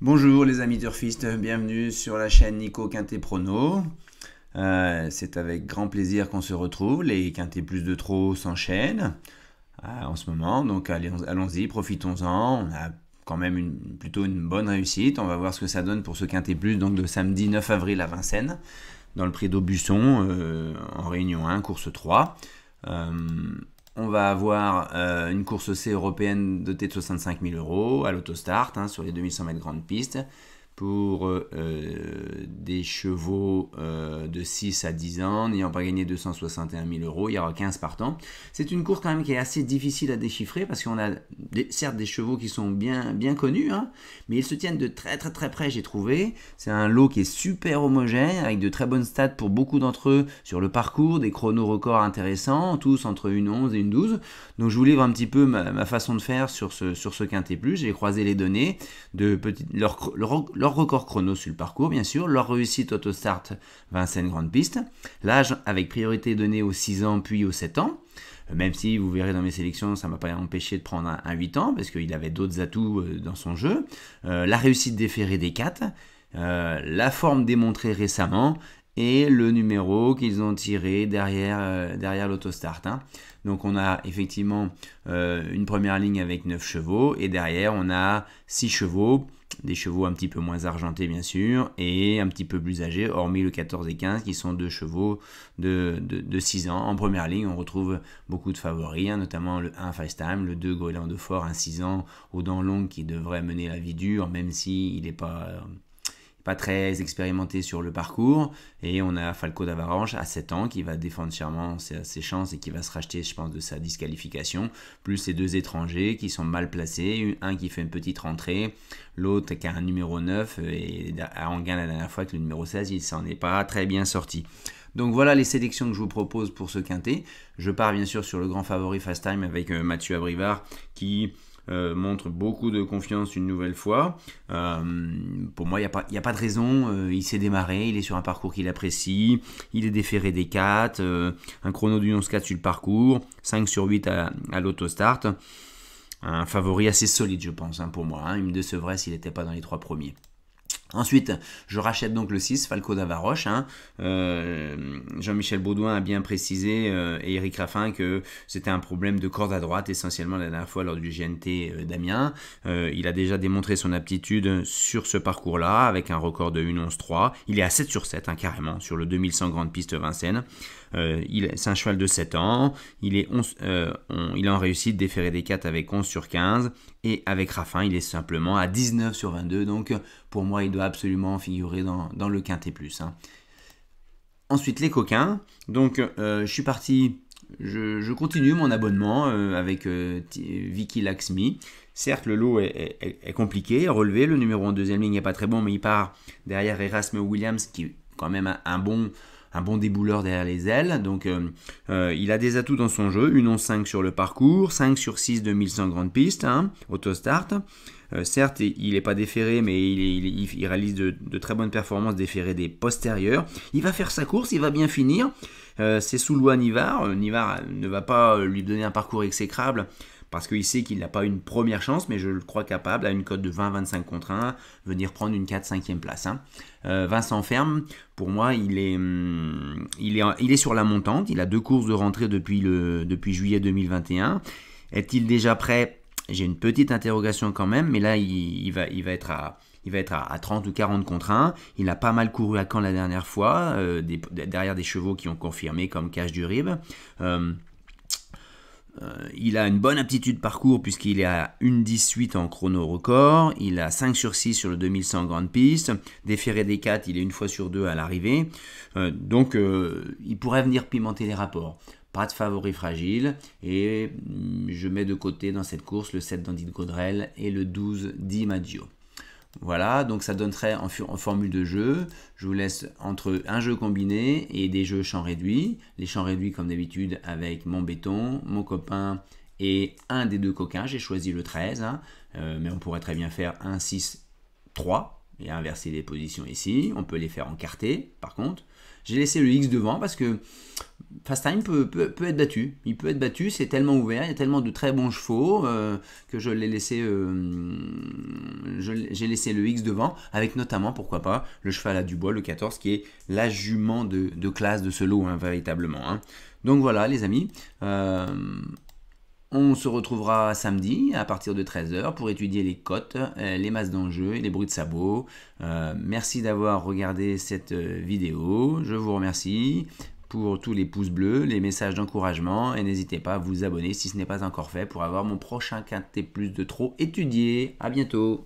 Bonjour les amis turfistes, bienvenue sur la chaîne Nico Quintet Prono. C'est avec grand plaisir qu'on se retrouve, les Quintet plus de trop s'enchaînent en ce moment, donc allons-y, profitons-en, on a quand même plutôt une bonne réussite, on va voir ce que ça donne pour ce Quintet plus donc de samedi 9 avril à Vincennes, dans le prix d'Aubusson, en Réunion 1, course 3. On va avoir une course C européenne dotée de 65 000 € à l'autostart sur les 2100 mètres grande piste pour des chevaux de 6 à 10 ans n'ayant pas gagné 261 000 €. Il y aura 15 partants. C'est une course quand même qui est assez difficile à déchiffrer parce qu'on a certes des chevaux qui sont bien connus, mais ils se tiennent de très près, j'ai trouvé. C'est un lot qui est super homogène avec de très bonnes stats pour beaucoup d'entre eux sur le parcours, des chronos records intéressants, tous entre une 11 et une 12. Donc je vous livre un petit peu ma façon de faire sur ce Quintet Plus. J'ai croisé les données de leur record chrono sur le parcours, bien sûr, leur réussite autostart Vincennes Grande Piste, l'âge avec priorité donnée aux 6 ans puis aux 7 ans, même si vous verrez dans mes sélections, ça ne m'a pas empêché de prendre un 8 ans, parce qu'il avait d'autres atouts dans son jeu, la réussite déférée des 4, la forme démontrée récemment, et le numéro qu'ils ont tiré derrière l'autostart. Donc on a effectivement une première ligne avec 9 chevaux, et derrière on a 6 chevaux, des chevaux un petit peu moins argentés bien sûr, et un petit peu plus âgés, hormis le 14 et 15 qui sont 2 chevaux de 6 ans. En première ligne, on retrouve beaucoup de favoris, notamment le 1 FaceTime, le 2 Goéland de Fort, un 6 ans aux dents longues qui devrait mener la vie dure, même s'il n'est pas très expérimenté sur le parcours. Et on a Falco d'Avaranche à 7 ans qui va défendre chèrement ses chances et qui va se racheter, je pense, de sa disqualification. Plus les 2 étrangers qui sont mal placés. Un qui fait une petite rentrée, l'autre qui a un numéro 9 et a en gain la dernière fois que le numéro 16, il s'en est pas très bien sorti. Donc voilà les sélections que je vous propose pour ce quintet. Je pars bien sûr sur le grand favori Fast Time avec Mathieu Abrivard qui montre beaucoup de confiance une nouvelle fois. Pour moi, il n'y a pas de raison. Il s'est démarré, il est sur un parcours qu'il apprécie, il est déféré des 4, un chrono du 11-4 sur le parcours, 5 sur 8 à l'autostart. Un favori assez solide, je pense, pour moi. Il me décevrait s'il n'était pas dans les 3 premiers. Ensuite, je rachète donc le 6, Falco d'Avaroche. Jean-Michel Baudouin a bien précisé, et Eric Raffin, que c'était un problème de corde à droite, essentiellement la dernière fois lors du GNT d'Amiens. Il a déjà démontré son aptitude sur ce parcours-là, avec un record de 1,11,3. Il est à 7 sur 7, carrément, sur le 2100 Grande Piste Vincennes. C'est un cheval de 7 ans. Il est en réussite déféré des 4 avec 11 sur 15. Et avec Raffin, il est simplement à 19 sur 22. Donc, pour moi, il doit absolument figurer dans le Quintet Plus. Ensuite, les coquins. Donc, je suis parti. Je continue mon abonnement avec Vicky Laxmi. Certes, le lot est compliqué à relever. Le numéro en deuxième ligne n'est pas très bon, mais il part derrière Erasme Williams, qui est quand même un bon débouleur derrière les ailes. Donc, il a des atouts dans son jeu. 1,11,5 sur le parcours, 5 sur 6 2100 grande piste, autostart. Certes, il n'est pas déféré, mais il réalise de très bonnes performances déférées des postérieurs. Il va faire sa course, il va bien finir. C'est sous loi Nivard. Nivard ne va pas lui donner un parcours exécrable parce qu'il sait qu'il n'a pas une première chance, mais je le crois capable, à une cote de 20-25 contre 1, venir prendre une 4-5e place. Vincent Ferme, pour moi, il est sur la montante. Il a 2 courses de rentrée depuis juillet 2021. Est-il déjà prêt ? J'ai une petite interrogation quand même, mais là, il va être à 30 ou 40 contre 1. Il a pas mal couru à Caen la dernière fois, derrière des chevaux qui ont confirmé, comme Cache du Rib. Il a une bonne aptitude parcours puisqu'il est à 1,18 en chrono record. Il a 5 sur 6 sur le 2100 grande piste. Déféré des 4, il est 1 fois sur 2 à l'arrivée. Donc, il pourrait venir pimenter les rapports. Pas de favori fragile. Et je mets de côté dans cette course le 7 d'Andy de Gaudrel et le 12 Di Maggio. Voilà, donc ça donnerait en formule de jeu, je vous laisse entre un jeu combiné et des jeux champs réduits. Les champs réduits comme d'habitude avec mon béton, mon copain et un des 2 coquins. J'ai choisi le 13, mais on pourrait très bien faire un 6-3 et inverser les positions ici. On peut les faire encarter par contre. J'ai laissé le X devant parce que Fast Time peut être battu. Il peut être battu, c'est tellement ouvert, il y a tellement de très bons chevaux que je l'ai laissé j'ai laissé le X devant, avec notamment, pourquoi pas, le cheval à Dubois, le 14, qui est la jument de classe de ce lot, hein, véritablement. Hein. Donc voilà, les amis. On se retrouvera samedi à partir de 13h pour étudier les cotes, les masses d'enjeux et les bruits de sabots. Merci d'avoir regardé cette vidéo. Je vous remercie pour tous les pouces bleus, les messages d'encouragement et n'hésitez pas à vous abonner si ce n'est pas encore fait pour avoir mon prochain quintet plus de trop étudié. À bientôt.